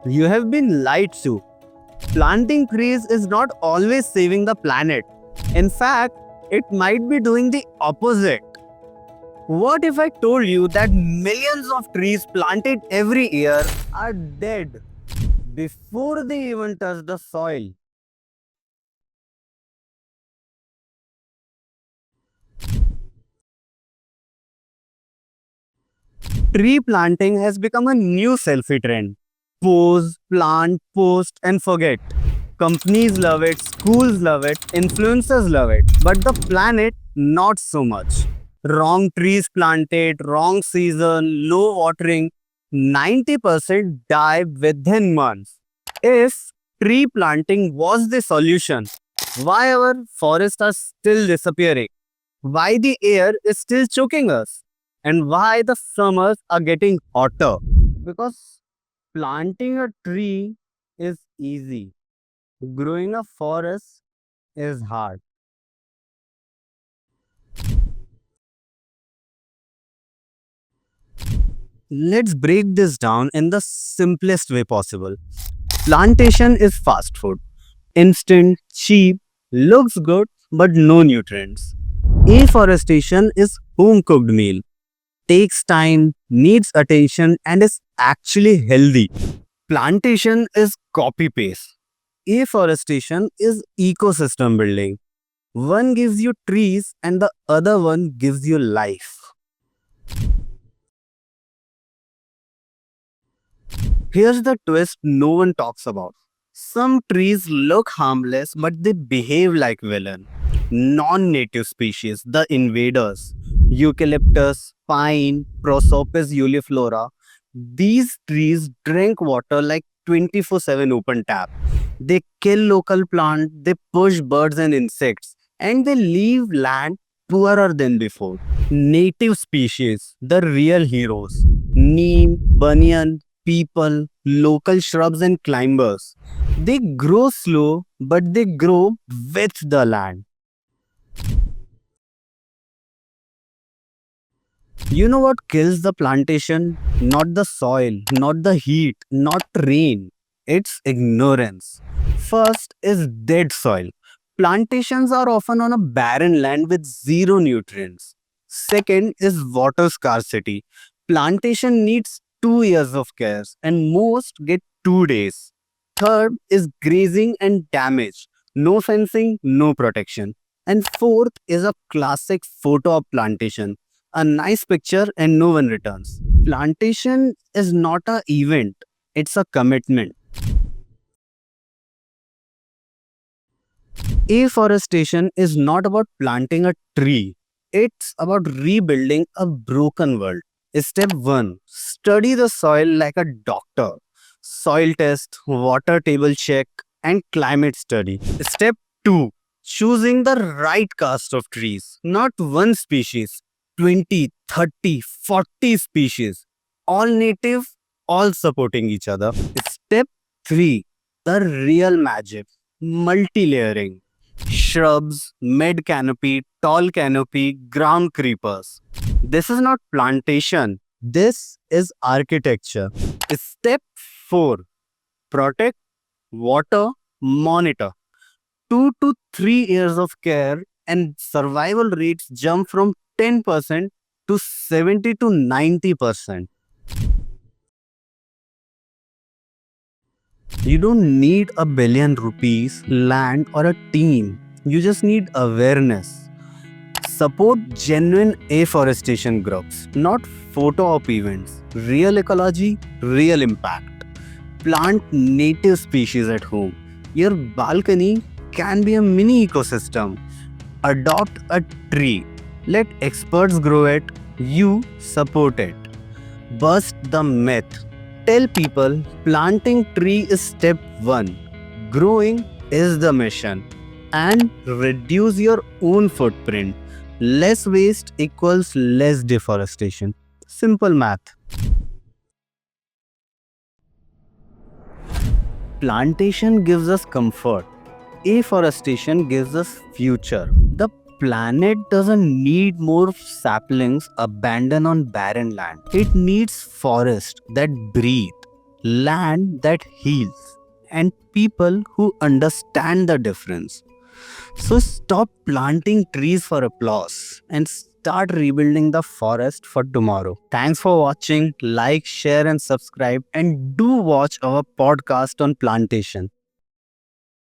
You have been lied to. Planting trees is not always saving the planet. In fact, it might be doing the opposite. What if I told you that millions of trees planted every year are dead before they even touch the soil? Tree planting has become a new selfie trend. Pose, plant, post, and forget. Companies love it, schools love it, influencers love it, but the planet, not so much. Wrong trees planted, wrong season, low watering, 90% die within months. If tree planting was the solution, why our forests are still disappearing? Why the air is still choking us? And why the summers are getting hotter? Because planting a tree is easy. Growing a forest is hard. Let's break this down in the simplest way possible. Plantation is fast food. Instant, cheap, looks good, but no nutrients. Afforestation is home cooked meal. Takes time, needs attention, and is actually healthy. Plantation is copy paste. Afforestation is ecosystem building. One gives you trees and the other one gives you life. Here's the twist no one talks about. Some trees look harmless but they behave like villain. Non-native species, the invaders, eucalyptus, pine, Prosopis uleiflora, these trees drink water like 24/7 open tap. They kill local plants, they push birds and insects, and they leave land poorer than before. Native species, the real heroes. Neem, banyan, people, local shrubs and climbers. They grow slow, but they grow with the land. You know what kills the plantation? Not the soil, not the heat, not rain. It's ignorance. First is dead soil. Plantations are often on a barren land with zero nutrients. Second is water scarcity. Plantation needs 2 years of care and most get 2 days. Third is grazing and damage. No fencing, no protection. And fourth is a classic photo of plantation, a nice picture and no one returns. Plantation is not a event, it's a commitment. Afforestation is not about planting a tree, it's about rebuilding a broken world. Step 1, study the soil like a doctor. Soil test, water table check, and climate study. Step 2, choosing the right caste of trees, not one species, 20, 30, 40 species, all native, all supporting each other. Step 3, the real magic, multi layering. Shrubs, mid canopy, tall canopy, ground creepers. This is not plantation, this is architecture. Step 4, protect, water, monitor. 2 to 3 years of care and survival rates jump from 10% to 70 to 90%. You don't need a billion rupees, land, or a team. You just need awareness. Support genuine afforestation groups, not photo op events. Real ecology, real impact. Plant native species at home. Your balcony can be a mini ecosystem. Adopt a tree. Let experts grow it. You support it. Bust the myth. Tell people planting tree is step 1. Growing is the mission. And reduce your own footprint. Less waste equals less deforestation. Simple math. Plantation gives us comfort. Afforestation gives us future. The planet doesn't need more saplings abandoned on barren land. It needs forests that breathe. land that heals, and people who understand the difference. So stop planting trees for applause and start rebuilding the forest for tomorrow. Thanks for watching. Like, share, and subscribe. And do watch our podcast on plantation.